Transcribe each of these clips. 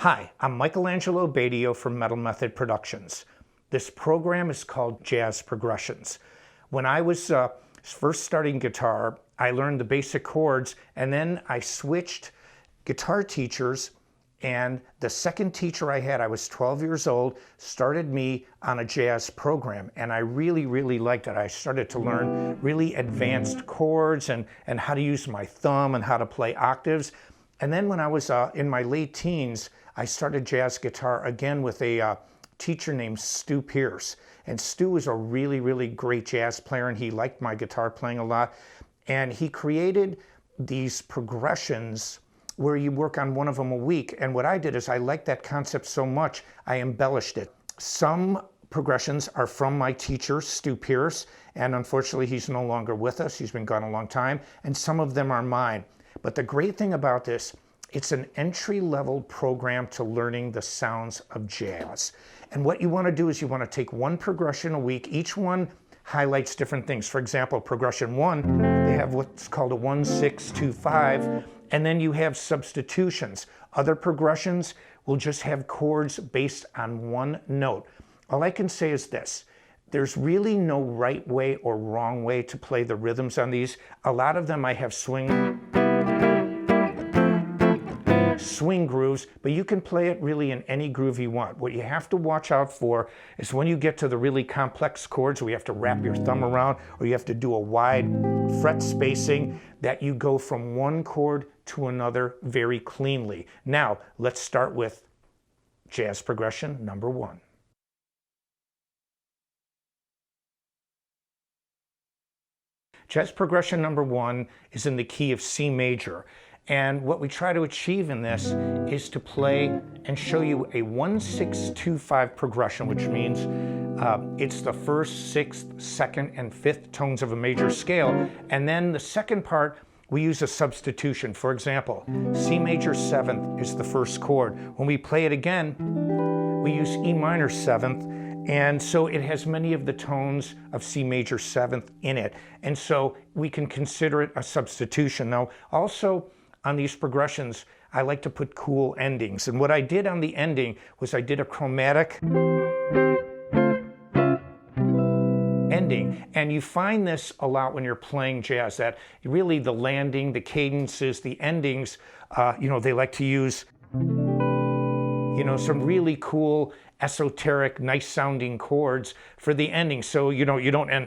Hi, I'm Angelo Batio from Metal Method Productions. This program is called Jazz Progressions. When I was first starting guitar, I learned the basic chords, and then I switched guitar teachers, and the second teacher I had, I was 12 years old, started me on a jazz program, and I really liked it. I started to learn really advanced chords and how to use my thumb and how to play octaves. And then when I was in my late teens, I started jazz guitar again with a teacher named Stu Pierce. And Stu was a really great jazz player, and he liked my guitar playing a lot. And he created these progressions where you work on one of them a week. And what I did is I liked that concept so much, I embellished it. Some progressions are from my teacher, Stu Pierce, and unfortunately he's no longer with us. He's been gone a long time. And some of them are mine. But the great thing about this, it's an entry-level program to learning the sounds of jazz. And what you want to do is you want to take one progression a week. Each one highlights different things. For example, progression 1, they have what's called a 1-6-2-5, and then you have substitutions. Other progressions will just have chords based on one note. All I can say is this: there's really no right way or wrong way to play the rhythms on these. A lot of them I have swing grooves, but you can play it really in any groove you want. What you have to watch out for is when you get to the really complex chords where you have to wrap your thumb around or you have to do a wide fret spacing, that you go from one chord to another very cleanly. Now, let's start with jazz progression number 1. Jazz progression number 1 is in the key of C major. And what we try to achieve in this is to play and show you a 1-6-2-5 progression, which means it's the first, sixth, second, and fifth tones of a major scale. And then the second part, we use a substitution. For example, C major 7th is the first chord. When we play it again, we use E minor 7th. And so it has many of the tones of C major 7th in it. And so we can consider it a substitution. Now, also, on these progressions, I like to put cool endings. And what I did on the ending was I did a chromatic ending. And you find this a lot when you're playing jazz, that really the landing, the cadences, the endings, they like to use, some really cool, esoteric, nice sounding chords for the ending. So, you don't end.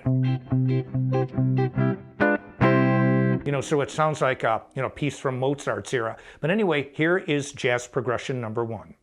So it sounds like a piece from Mozart's era. But anyway, here is jazz progression number 1.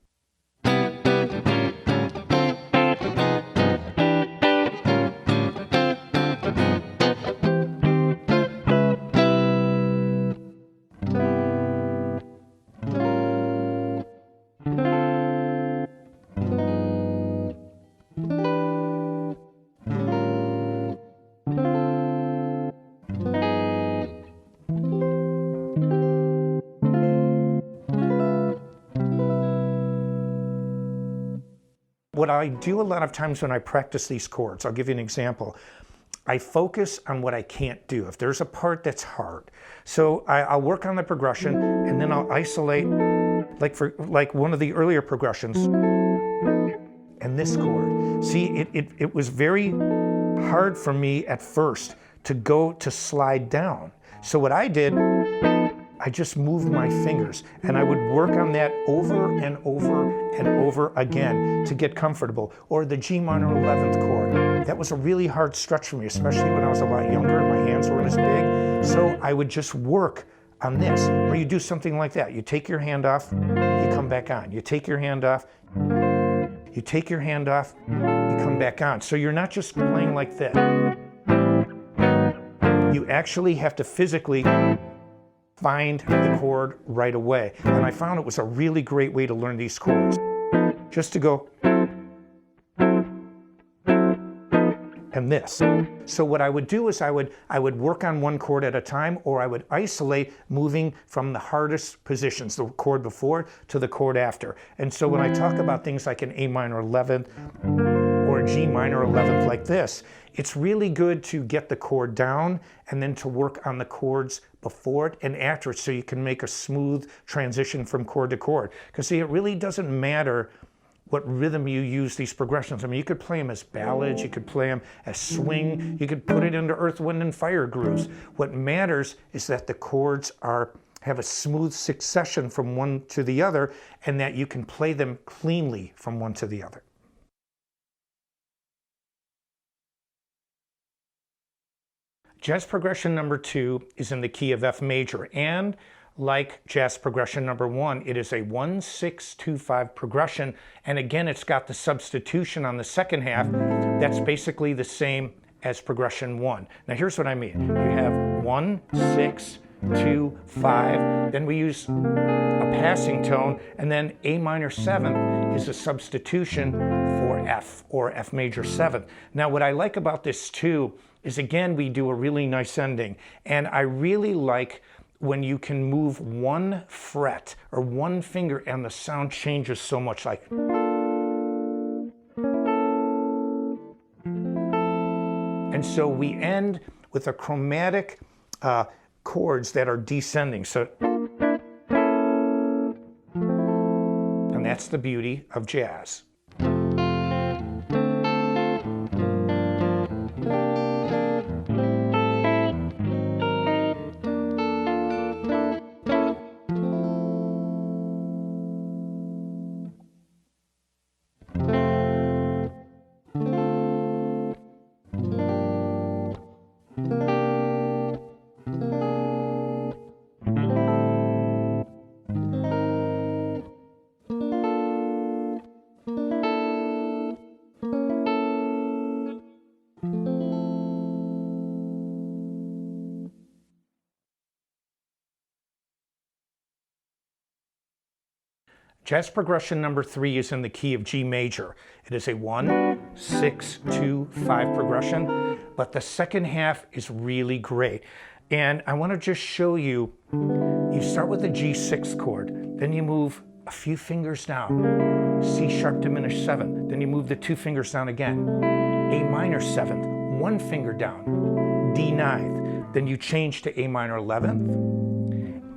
What I do a lot of times when I practice these chords, I'll give you an example. I focus on what I can't do. If there's a part that's hard, so I'll work on the progression and then I'll isolate, like one of the earlier progressions, and this chord. See, it was very hard for me at first to slide down. So what I did, I just moved my fingers, and I would work on that over and over again to get comfortable. Or the G minor 11th chord. That was a really hard stretch for me, especially when I was a lot younger and my hands weren't as big. So I would just work on this. Or you do something like that. You take your hand off, you come back on. You take your hand off, you take your hand off, you come back on. So you're not just playing like this. You actually have to physically find the chord right away. And I found it was a really great way to learn these chords. Just to go and this. So what I would do is I would work on one chord at a time, or I would isolate, moving from the hardest positions, the chord before to the chord after. And so when I talk about things like an A minor 11th or or G minor 11th like this. It's really good to get the chord down and then to work on the chords before it and after it so you can make a smooth transition from chord to chord. Because see, it really doesn't matter what rhythm you use these progressions. I mean, you could play them as ballads, you could play them as swing, you could put it into earth, wind, and fire grooves. What matters is that the chords have a smooth succession from one to the other and that you can play them cleanly from one to the other. Jazz progression number 2 is in the key of F major, and like jazz progression number 1, it is a 1-6-2-5 progression, and again it's got the substitution on the second half that's basically the same as progression 1. Now here's what I mean. You have 1, 6, 2, 5, then we use a passing tone, and then A minor 7th is a substitution for F, or F major 7th. Now what I like about this too is, again, we do a really nice ending, and I really like when you can move one fret or one finger and the sound changes so much, like. And so we end with a chromatic chords that are descending. So, and that's the beauty of jazz. Jazz progression number 3 is in the key of G major. It is a 1-6-2-5 progression, but the second half is really great. And I want to just show you, you start with the G6 chord, then you move a few fingers down, C sharp diminished 7th, then you move the 2 fingers down again, A minor 7th, 1 finger down, D 9th, then you change to A minor 11th,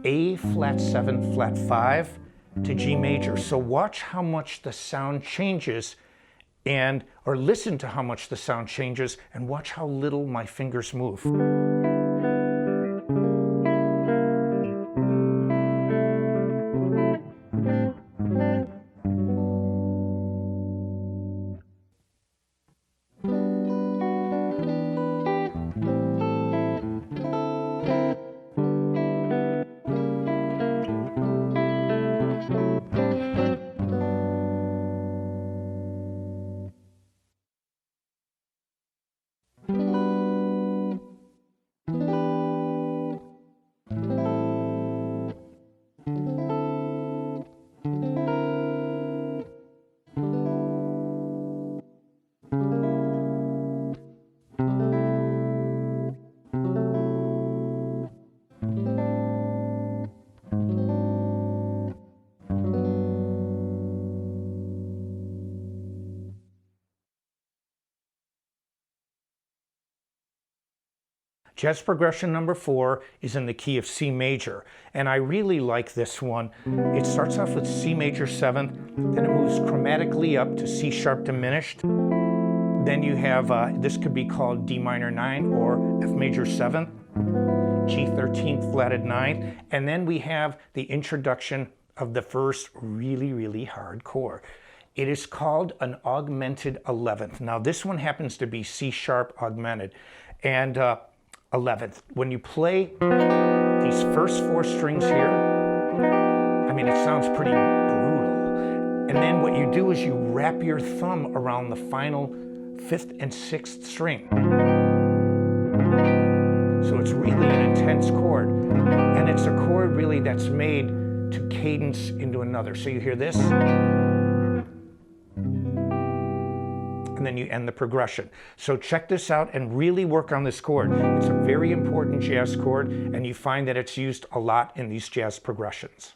A flat 7th, flat 5, to G major. So watch how much the sound changes, or listen to how much the sound changes, and watch how little my fingers move. Jazz progression number 4 is in the key of C major, and I really like this one. It starts off with C major 7th, then it moves chromatically up to C sharp diminished. Then you have, this could be called D minor 9 or F major 7th, G 13th flatted 9th, and then we have the introduction of the first really, really hard chord. It is called an augmented 11th. Now this one happens to be C sharp augmented, and 11th. When you play these first 4 strings here, I mean, it sounds pretty brutal. And then what you do is you wrap your thumb around the final 5th and 6th string. So it's really an intense chord. And it's a chord really that's made to cadence into another. So you hear this, and then you end the progression. So check this out and really work on this chord. It's a very important jazz chord, and you find that it's used a lot in these jazz progressions.